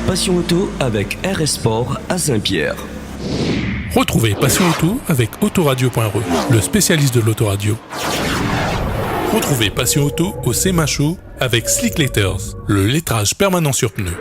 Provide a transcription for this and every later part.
Passion Auto avec RS Sport à Saint-Pierre. Retrouvez Passion Auto avec Autoradio.re, le spécialiste de l'autoradio. Retrouvez Passion Auto au SEMA Show avec Slick Letters, le lettrage permanent sur pneus.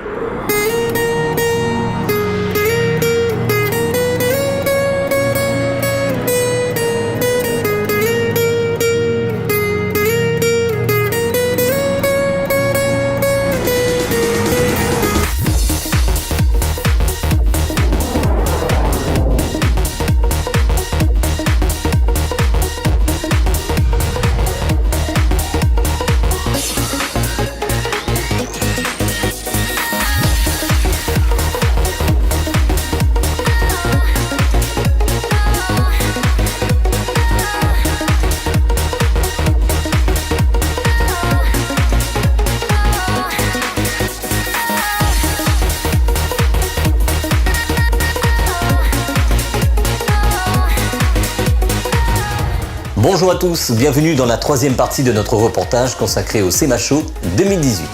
Bonjour à tous, bienvenue dans la troisième partie de notre reportage consacré au SEMA Show 2018.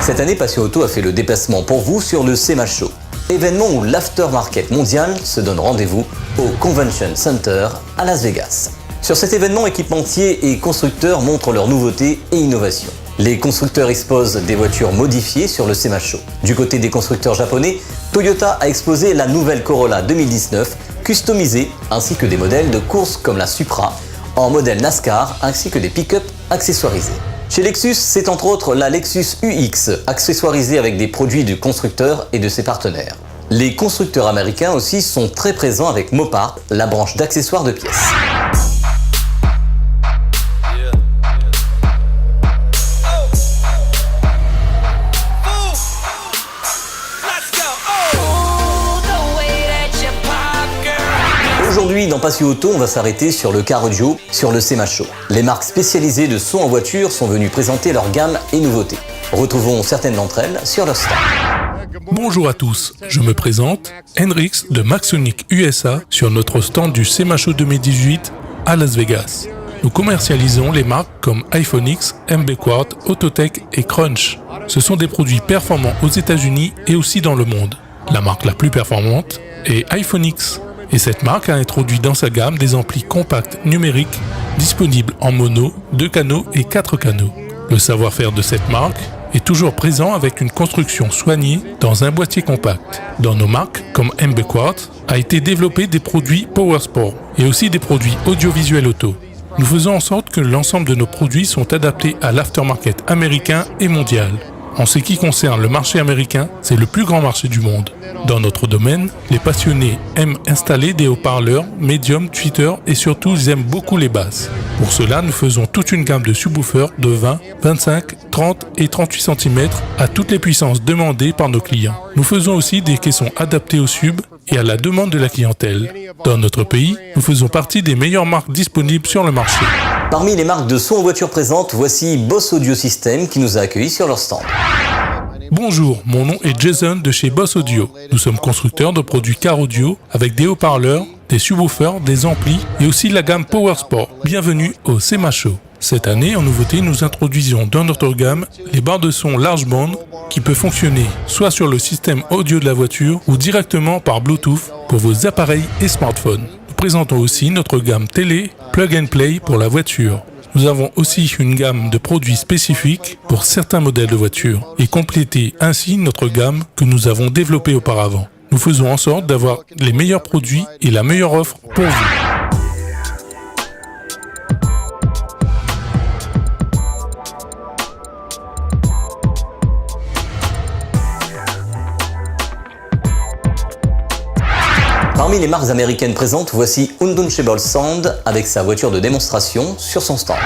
Cette année, Passion Auto a fait le déplacement pour vous sur le SEMA Show. Événement où l'aftermarket mondial se donne rendez-vous au Convention Center à Las Vegas. Sur cet événement, équipementiers et constructeurs montrent leurs nouveautés et innovations. Les constructeurs exposent des voitures modifiées sur le SEMA Show. Du côté des constructeurs japonais, Toyota a exposé la nouvelle Corolla 2019 customisée, ainsi que des modèles de course comme la Supra, en modèle NASCAR, ainsi que des pick-up accessoirisés. Chez Lexus, c'est entre autres la Lexus UX, accessoirisée avec des produits du constructeur et de ses partenaires. Les constructeurs américains aussi sont très présents avec Mopar, la branche d'accessoires de pièces. Aujourd'hui, dans Passion Auto, on va s'arrêter sur le car audio, sur le SEMA Show. Les marques spécialisées de son en voiture sont venues présenter leur gamme et nouveautés. Retrouvons certaines d'entre elles sur leur stand. Bonjour à tous, je me présente, Hendrix de Maxsonic USA sur notre stand du SEMA Show 2018 à Las Vegas. Nous commercialisons les marques comme iPhonics, MBQuart, Autotech et Crunch. Ce sont des produits performants aux États-Unis et aussi dans le monde. La marque la plus performante est iPhonics. Et cette marque a introduit dans sa gamme des amplis compacts numériques disponibles en mono, 2 canaux et 4 canaux. Le savoir-faire de cette marque est toujours présent avec une construction soignée dans un boîtier compact. Dans nos marques, comme MBQuart, a été développé des produits Powersport et aussi des produits audiovisuels auto. Nous faisons en sorte que l'ensemble de nos produits sont adaptés à l'aftermarket américain et mondial. En ce qui concerne le marché américain, c'est le plus grand marché du monde. Dans notre domaine, les passionnés aiment installer des haut-parleurs, médium, tweeters et surtout ils aiment beaucoup les basses. Pour cela, nous faisons toute une gamme de subwoofers de 20, 25, 30 et 38 cm à toutes les puissances demandées par nos clients. Nous faisons aussi des caissons adaptés aux subs et à la demande de la clientèle. Dans notre pays, nous faisons partie des meilleures marques disponibles sur le marché. Parmi les marques de son en voiture présentes, voici Boss Audio System qui nous a accueillis sur leur stand. Bonjour, mon nom est Jason de chez Boss Audio. Nous sommes constructeurs de produits car audio avec des haut-parleurs, des subwoofers, des amplis et aussi la gamme Powersport. Bienvenue au SEMA Show. Cette année, en nouveauté, nous introduisons dans notre gamme les barres de son large band qui peut fonctionner soit sur le système audio de la voiture ou directement par Bluetooth pour vos appareils et smartphones. Nous présentons aussi notre gamme télé Plug and Play pour la voiture. Nous avons aussi une gamme de produits spécifiques pour certains modèles de voitures et compléter ainsi notre gamme que nous avons développée auparavant. Nous faisons en sorte d'avoir les meilleurs produits et la meilleure offre pour vous. Parmi les marques américaines présentes, voici Untouchable Sound avec sa voiture de démonstration sur son stand.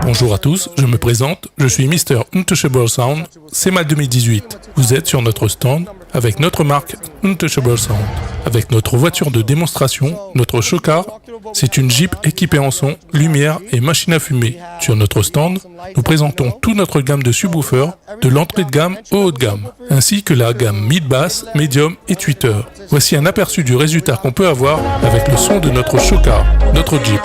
Bonjour à tous, je me présente, je suis Mr. Untouchable Sound, SEMA 2018. Vous êtes sur notre stand avec notre marque Untouchable Sound. Avec notre voiture de démonstration, notre show-car, c'est une Jeep équipée en son, lumière et machine à fumer. Sur notre stand, nous présentons toute notre gamme de subwoofers, de l'entrée de gamme au haut de gamme, ainsi que la gamme mid-bass, medium et tweeter. Voici un aperçu du résultat qu'on peut avoir avec le son de notre show-car, notre Jeep.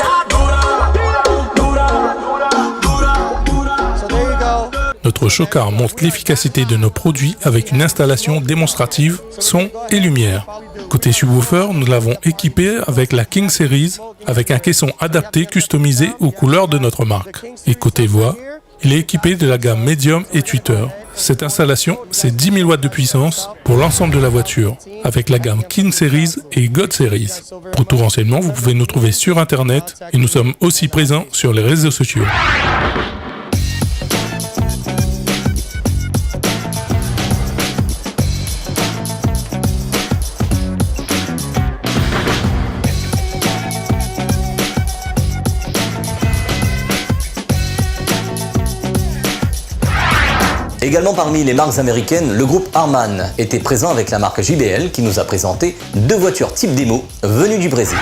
Notre show-car montre l'efficacité de nos produits avec une installation démonstrative, son et lumière. Côté subwoofer, nous l'avons équipé avec la King Series, avec un caisson adapté customisé aux couleurs de notre marque. Et côté voix, il est équipé de la gamme Medium et Tweeter. Cette installation, c'est 10 000 watts de puissance pour l'ensemble de la voiture, avec la gamme King Series et God Series. Pour tout renseignement, vous pouvez nous trouver sur Internet et nous sommes aussi présents sur les réseaux sociaux. Également parmi les marques américaines, le groupe Harman était présent avec la marque JBL qui nous a présenté 2 voitures type démo venues du Brésil.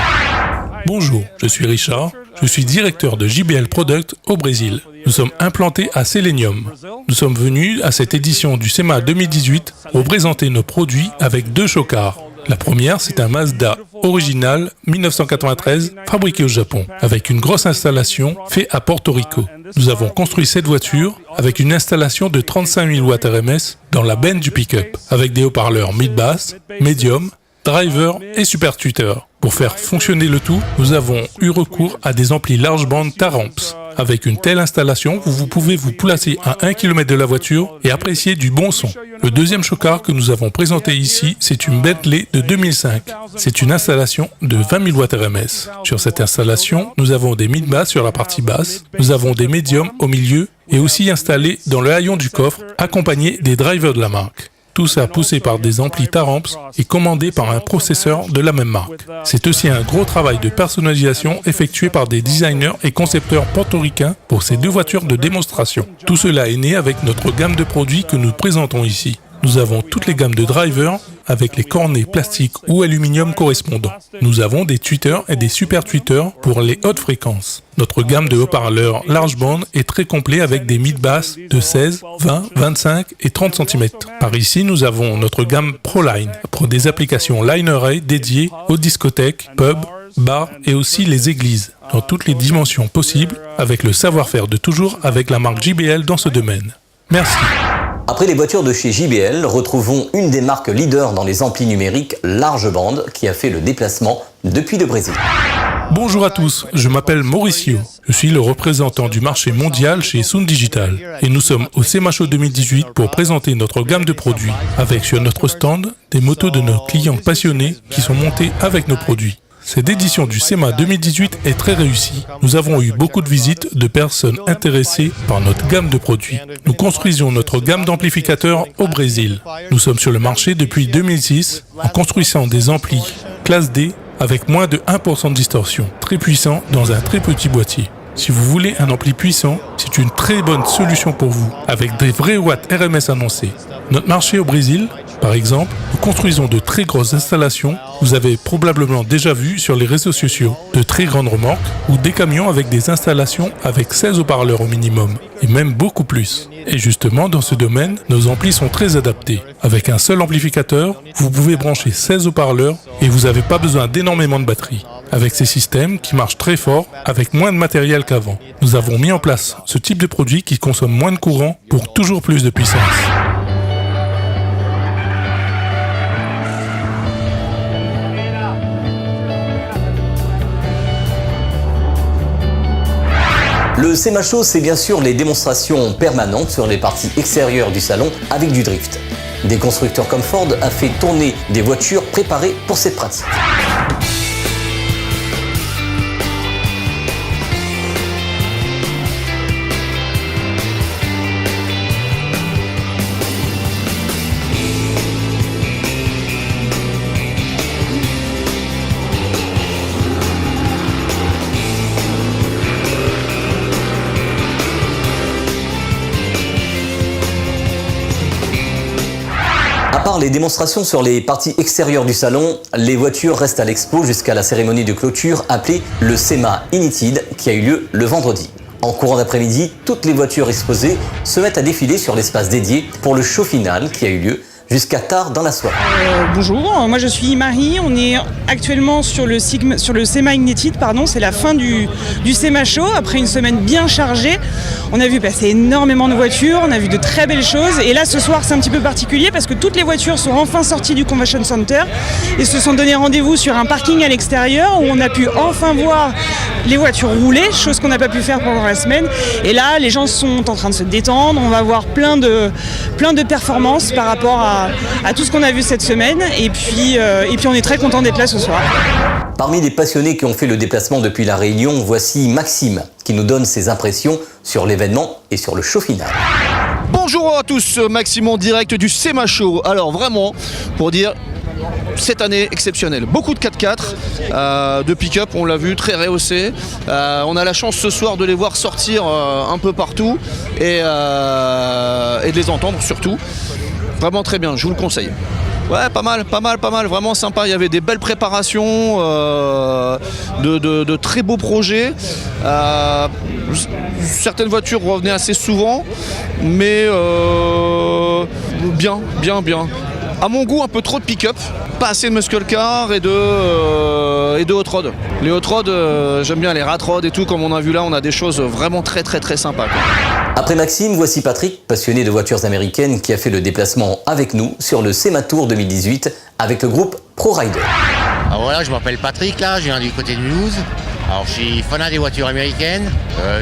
Bonjour, je suis Richard, je suis directeur de JBL Product au Brésil. Nous sommes implantés à Selenium. Nous sommes venus à cette édition du SEMA 2018 pour présenter nos produits avec 2 show-cars. La première, c'est un Mazda original 1993 fabriqué au Japon, avec une grosse installation faite à Porto Rico. Nous avons construit cette voiture avec une installation de 35 000 watts RMS dans la benne du pick-up, avec des haut-parleurs mid-bass, medium, driver et super tweeter. Pour faire fonctionner le tout, nous avons eu recours à des amplis large band Taramps. Avec une telle installation, vous pouvez vous placer à 1 km de la voiture et apprécier du bon son. Le deuxième show-car que nous avons présenté ici, c'est une Bentley de 2005. C'est une installation de 20 000 watts RMS. Sur cette installation, nous avons des mid-bass sur la partie basse, nous avons des médiums au milieu et aussi installés dans le haillon du coffre, accompagnés des drivers de la marque. Tout ça poussé par des amplis Taramps et commandé par un processeur de la même marque. C'est aussi un gros travail de personnalisation effectué par des designers et concepteurs portoricains pour ces 2 voitures de démonstration. Tout cela est né avec notre gamme de produits que nous présentons ici. Nous avons toutes les gammes de drivers avec les cornets plastiques ou aluminium correspondants. Nous avons des tweeters et des super tweeters pour les hautes fréquences. Notre gamme de haut-parleurs large band est très complet avec des mid-bass de 16, 20, 25 et 30 cm. Par ici, nous avons notre gamme ProLine pour des applications line array dédiées aux discothèques, pubs, bars et aussi les églises, dans toutes les dimensions possibles, avec le savoir-faire de toujours avec la marque JBL dans ce domaine. Merci. Après les voitures de chez JBL, retrouvons une des marques leaders dans les amplis numériques large bande qui a fait le déplacement depuis le Brésil. Bonjour à tous, je m'appelle Mauricio. Je suis le représentant du marché mondial chez Sound Digital. Et nous sommes au SEMA Show 2018 pour présenter notre gamme de produits, avec sur notre stand des motos de nos clients passionnés qui sont montés avec nos produits. Cette édition du SEMA 2018 est très réussie. Nous avons eu beaucoup de visites de personnes intéressées par notre gamme de produits. Nous construisons notre gamme d'amplificateurs au Brésil. Nous sommes sur le marché depuis 2006 en construisant des amplis classe D avec moins de 1% de distorsion, très puissant dans un très petit boîtier. Si vous voulez un ampli puissant, c'est une très bonne solution pour vous, avec des vrais watts RMS annoncés. Notre marché au Brésil, par exemple, nous construisons de très grosses installations. Vous avez probablement déjà vu sur les réseaux sociaux de très grandes remorques ou des camions avec des installations avec 16 haut-parleurs au minimum, et même beaucoup plus. Et justement, dans ce domaine, nos amplis sont très adaptés. Avec un seul amplificateur, vous pouvez brancher 16 haut-parleurs et vous n'avez pas besoin d'énormément de batterie. Avec ces systèmes qui marchent très fort, avec moins de matériel qu'avant. Nous avons mis en place ce type de produit qui consomme moins de courant pour toujours plus de puissance. Le SEMA Show, c'est bien sûr les démonstrations permanentes sur les parties extérieures du salon avec du drift. Des constructeurs comme Ford a fait tourner des voitures préparées pour cette pratique. À part les démonstrations sur les parties extérieures du salon, les voitures restent à l'expo jusqu'à la cérémonie de clôture appelée le SEMA Ignited qui a eu lieu le vendredi. En courant d'après-midi, toutes les voitures exposées se mettent à défiler sur l'espace dédié pour le show final qui a eu lieu jusqu'à tard dans la soirée. Bonjour, moi je suis Marie, on est actuellement sur le SEMA Ignited, c'est la fin du SEMA Show, après une semaine bien chargée. On a vu passer énormément de voitures, on a vu de très belles choses et là ce soir c'est un petit peu particulier parce que toutes les voitures sont enfin sorties du Convention Center et se sont donné rendez-vous sur un parking à l'extérieur où on a pu enfin voir les voitures rouler, chose qu'on n'a pas pu faire pendant la semaine. Et là les gens sont en train de se détendre, on va voir plein de performances par rapport à tout ce qu'on a vu cette semaine et puis on est très content d'être là ce soir. Parmi les passionnés qui ont fait le déplacement depuis La Réunion, voici Maxime qui nous donne ses impressions sur l'événement et sur le show final. Bonjour à tous, Maxime en direct du SEMA Show. Alors vraiment, pour dire, cette année exceptionnelle. Beaucoup de 4x4, de pick-up, on l'a vu, très rehaussé. On a la chance ce soir de les voir sortir un peu partout et de les entendre surtout. Vraiment très bien, je vous le conseille. Ouais, pas mal, vraiment sympa. Il y avait des belles préparations, de très beaux projets. Certaines voitures revenaient assez souvent, mais bien. À mon goût, un peu trop de pick-up, pas assez de muscle car et de hot rod. Les hot rod, j'aime bien les rat rod et tout, comme on a vu là, on a des choses vraiment très sympas, quoi. Après Maxime, voici Patrick, passionné de voitures américaines, qui a fait le déplacement avec nous sur le SEMA Tour 2018 avec le groupe ProRider. Alors voilà, je m'appelle Patrick, là, je viens du côté de Mulhouse. Alors je suis fanat des voitures américaines,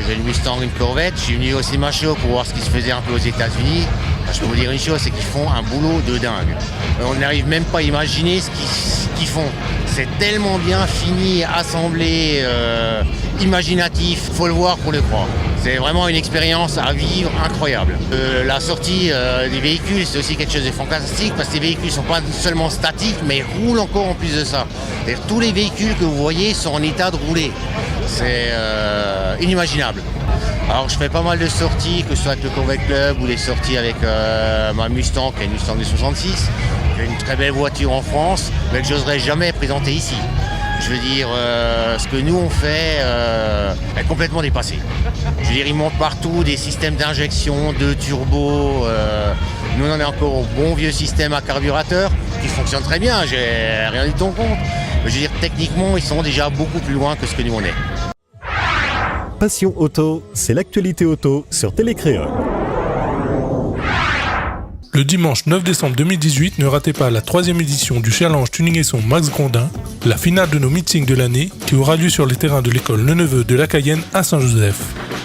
j'ai une Mustang, une Corvette, je suis venu au SEMA Show pour voir ce qui se faisait un peu aux États-Unis. Je peux vous dire une chose, c'est qu'ils font un boulot de dingue. On n'arrive même pas à imaginer ce qu'ils font. C'est tellement bien fini, assemblé, imaginatif, faut le voir pour le croire. C'est vraiment une expérience à vivre incroyable. La sortie des véhicules, c'est aussi quelque chose de fantastique parce que les véhicules ne sont pas seulement statiques, mais ils roulent encore en plus de ça. C'est-à-dire, tous les véhicules que vous voyez sont en état de rouler. C'est inimaginable. Alors je fais pas mal de sorties, que ce soit avec le Corvette Club ou les sorties avec ma Mustang, qui est une Mustang de 66. J'ai une très belle voiture en France, mais que j'oserais jamais présenter ici. Je veux dire, ce que nous on fait est complètement dépassé. Je veux dire, ils montent partout des systèmes d'injection, de turbo. Nous on en est encore au bon vieux système à carburateur qui fonctionne très bien, j'ai rien dit de ton compte. Mais je veux dire, techniquement, ils sont déjà beaucoup plus loin que ce que nous on est. Passion Auto, c'est l'actualité auto sur Télécréole. Le dimanche 9 décembre 2018, ne ratez pas la 3e édition du Challenge Tuning et Son Max Grondin, la finale de nos meetings de l'année qui aura lieu sur les terrains de l'école Le Neveu de la Cayenne à Saint-Joseph.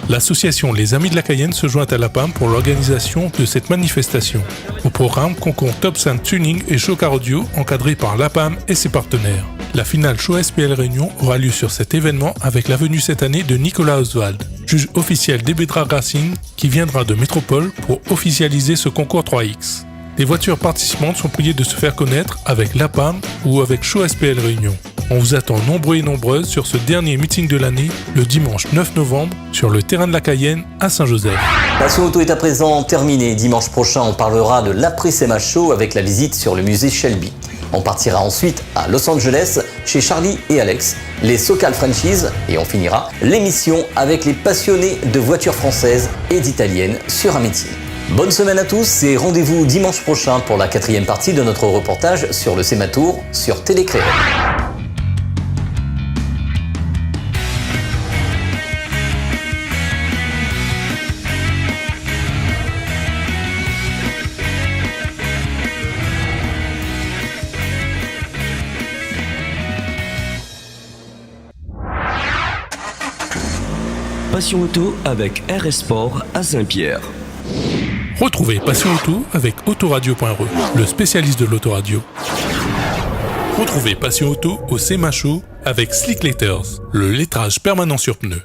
L'association Les Amis de la Cayenne se joint à la PAM pour l'organisation de cette manifestation. Au programme, concours Top 5 Tuning et Show Car Audio encadré par la PAM et ses partenaires. La finale Show SPL Réunion aura lieu sur cet événement avec la venue cette année de Nicolas Oswald, juge officiel d'Ebedra Racing qui viendra de Métropole pour officialiser ce concours 3X. Les voitures participantes sont priées de se faire connaître avec la PAM ou avec Show SPL Réunion. On vous attend nombreux et nombreuses sur ce dernier meeting de l'année, le dimanche 9 novembre, sur le terrain de la Cayenne à Saint-Joseph. Passion Auto est à présent terminée. Dimanche prochain, on parlera de l'après-SEMA Show avec la visite sur le musée Shelby. On partira ensuite à Los Angeles chez Charlie et Alex, les SoCal Franchise, et on finira l'émission avec les passionnés de voitures françaises et d'italiennes sur un métier. Bonne semaine à tous et rendez-vous dimanche prochain pour la 4e partie de notre reportage sur le SEMA Tour sur Télécréole. Passion Auto avec RS Sport à Saint-Pierre. Retrouvez Passion Auto avec Autoradio.re, le spécialiste de l'autoradio. Retrouvez Passion Auto au SEMA Show avec Slick Letters, le lettrage permanent sur pneus.